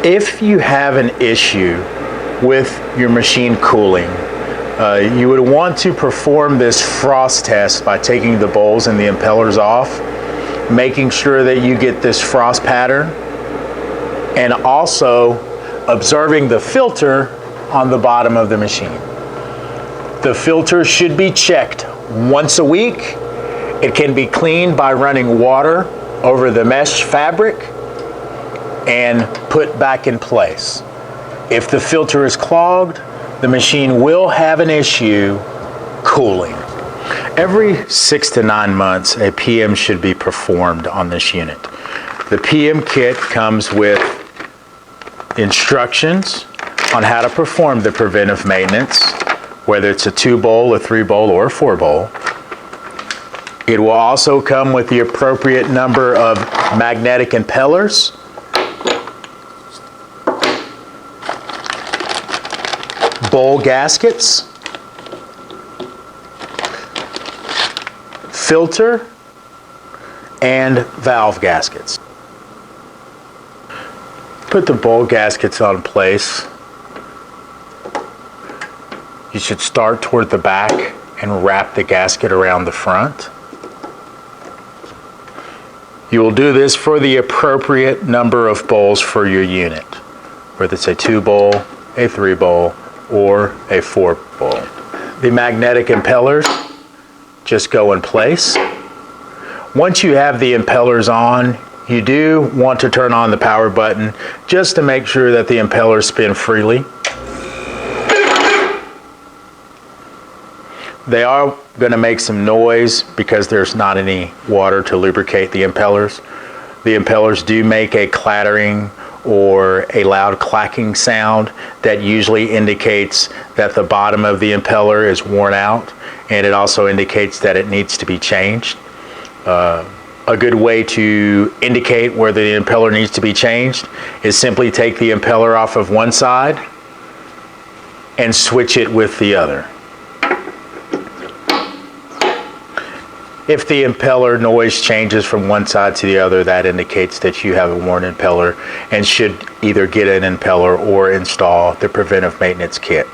If you have an issue with your machine cooling, you would want to perform this frost test by taking the bowls and the impellers off, making sure that you get this frost pattern, and also observing the filter on the bottom of the machine. The filter should be checked once a week. It can be cleaned by running water over the mesh fabric and put back in place. If the filter is clogged, the machine will have an issue cooling. Every 6 to 9 months, a PM should be performed on this unit. The PM kit comes with instructions on how to perform the preventive maintenance, whether it's a 2-bowl, a 3-bowl, or a 4-bowl. It will also come with the appropriate number of magnetic impellers, bowl gaskets, filter, and valve gaskets. Put the bowl gaskets on place. You should start toward the back and wrap the gasket around the front. You will do this for the appropriate number of bowls for your unit, whether it's a 2-bowl, a 3-bowl, or a 4-bowl. The magnetic impellers just go in place. Once you have the impellers on, you do want to turn on the power button just to make sure that the impellers spin freely. They are going to make some noise because there's not any water to lubricate the impellers. The impellers do make a clattering or a loud clacking sound that usually indicates that the bottom of the impeller is worn out, and it also indicates that it needs to be changed. A good way to indicate whether the impeller needs to be changed is simply take the impeller off of one side and switch it with the other. If the impeller noise changes from one side to the other, that indicates that you have a worn impeller and should either get an impeller or install the preventive maintenance kit.